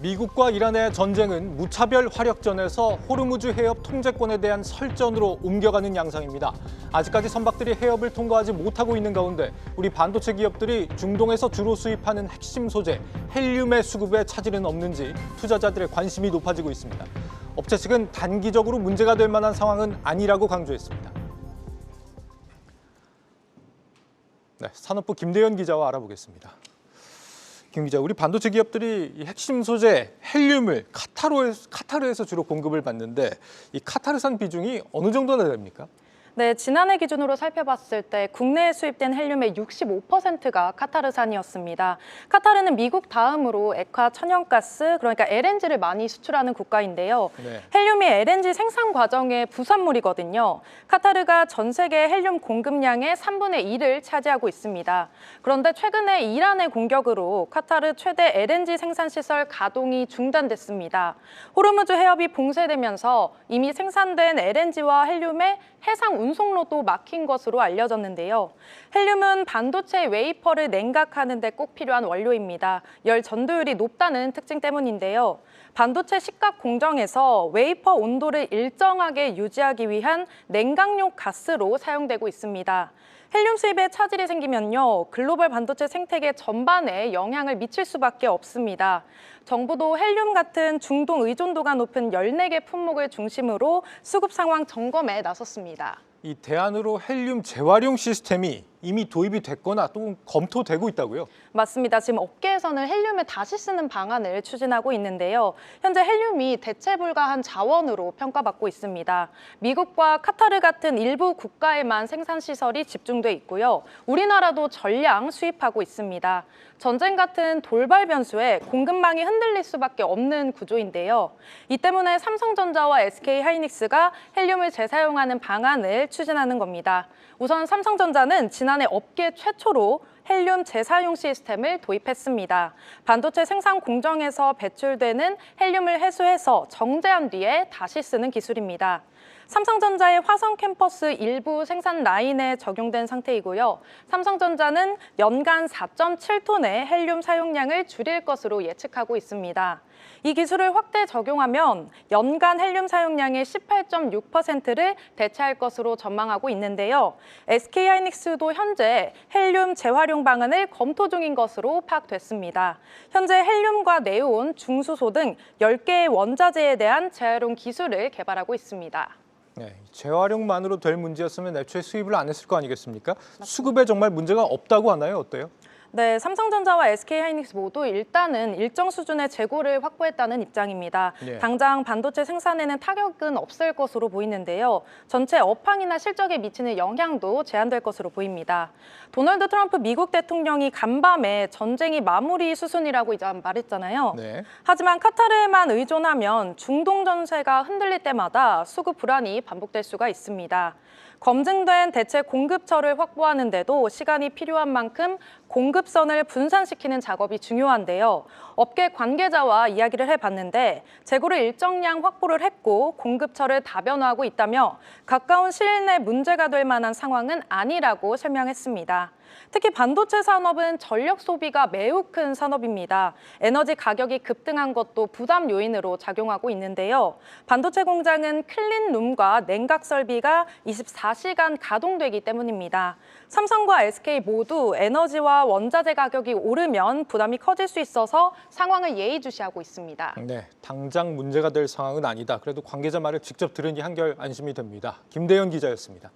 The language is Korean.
미국과 이란의 전쟁은 무차별 화력전에서 호르무즈 해협 통제권에 대한 설전으로 옮겨가는 양상입니다. 아직까지 선박들이 해협을 통과하지 못하고 있는 가운데 우리 반도체 기업들이 중동에서 주로 수입하는 핵심 소재 헬륨의 수급에 차질은 없는지 투자자들의 관심이 높아지고 있습니다. 업체 측은 단기적으로 문제가 될 만한 상황은 아니라고 강조했습니다. 네, 산업부 김대현 기자와 알아보겠습니다. 김 기자, 우리 반도체 기업들이 이 핵심 소재 헬륨을 카타르에서 주로 공급을 받는데 이 카타르산 비중이 어느 정도나 됩니까? 네, 지난해 기준으로 살펴봤을 때 국내에 수입된 헬륨의 65%가 카타르산이었습니다. 카타르는 미국 다음으로 액화 천연가스, 그러니까 LNG를 많이 수출하는 국가인데요. 네. 헬륨이 LNG 생산 과정의 부산물이거든요. 카타르가 전 세계 헬륨 공급량의 3분의 1을 차지하고 있습니다. 그런데 최근에 이란의 공격으로 카타르 최대 LNG 생산 시설 가동이 중단됐습니다. 호르무즈 해협이 봉쇄되면서 이미 생산된 LNG와 헬륨의 해상 운송로도 막힌 것으로 알려졌는데요. 헬륨은 반도체 웨이퍼를 냉각하는 데 꼭 필요한 원료입니다. 열 전도율이 높다는 특징 때문인데요. 반도체 식각 공정에서 웨이퍼 온도를 일정하게 유지하기 위한 냉각용 가스로 사용되고 있습니다. 헬륨 수입에 차질이 생기면요, 글로벌 반도체 생태계 전반에 영향을 미칠 수밖에 없습니다. 정부도 헬륨 같은 중동 의존도가 높은 14개 품목을 중심으로 수급 상황 점검에 나섰습니다. 이 대안으로 헬륨 재활용 시스템이 이미 도입이 됐거나 또 검토되고 있다고요? 맞습니다. 지금 업계에서는 헬륨을 다시 쓰는 방안을 추진하고 있는데요. 현재 헬륨이 대체 불가한 자원으로 평가받고 있습니다. 미국과 카타르 같은 일부 국가에만 생산 시설이 집중돼 있고요. 우리나라도 전량 수입하고 있습니다. 전쟁 같은 돌발 변수에 공급망이 흔들릴 수밖에 없는 구조인데요. 이 때문에 삼성전자와 SK하이닉스가 헬륨을 재사용하는 방안을 추진하는 겁니다. 우선 삼성전자는 지난해 업계 최초로 헬륨 재사용 시스템을 도입했습니다. 반도체 생산 공정에서 배출되는 헬륨을 해소해서 정제한 뒤에 다시 쓰는 기술입니다. 삼성전자의 화성 캠퍼스 일부 생산 라인에 적용된 상태이고요. 삼성전자는 연간 4.7톤의 헬륨 사용량을 줄일 것으로 예측하고 있습니다. 이 기술을 확대 적용하면 연간 헬륨 사용량의 18.6%를 대체할 것으로 전망하고 있는데요. SK하이닉스도 현재 헬륨 재활용 방안을 검토 중인 것으로 파악됐습니다. 현재 헬륨과 네온, 중수소 등 10개의 원자재에 대한 재활용 기술을 개발하고 있습니다. 네, 재활용만으로 될 문제였으면 애초에 수입을 안 했을 거 아니겠습니까? 수급에 정말 문제가 없다고 하나요? 어때요? 네, 삼성전자와 SK하이닉스 모두 일단은 일정 수준의 재고를 확보했다는 입장입니다. 예. 당장 반도체 생산에는 타격은 없을 것으로 보이는데요. 전체 업황이나 실적에 미치는 영향도 제한될 것으로 보입니다. 도널드 트럼프 미국 대통령이 간밤에 전쟁이 마무리 수순이라고 이제 말했잖아요. 네. 하지만 카타르에만 의존하면 중동 전세가 흔들릴 때마다 수급 불안이 반복될 수가 있습니다. 검증된 대체 공급처를 확보하는 데도 시간이 필요한 만큼 공급선을 분산시키는 작업이 중요한데요. 업계 관계자와 이야기를 해봤는데 재고를 일정량 확보를 했고 공급처를 다변화하고 있다며 가까운 시일 내 문제가 될 만한 상황은 아니라고 설명했습니다. 특히 반도체 산업은 전력 소비가 매우 큰 산업입니다. 에너지 가격이 급등한 것도 부담 요인으로 작용하고 있는데요. 반도체 공장은 클린룸과 냉각 설비가 24시간 가동되기 때문입니다. 삼성과 SK 모두 에너지와 원자재 가격이 오르면 부담이 커질 수 있어서 상황을 예의주시하고 있습니다. 네, 당장 문제가 될 상황은 아니다. 그래도 관계자 말을 직접 들으니 한결 안심이 됩니다. 김대현 기자였습니다.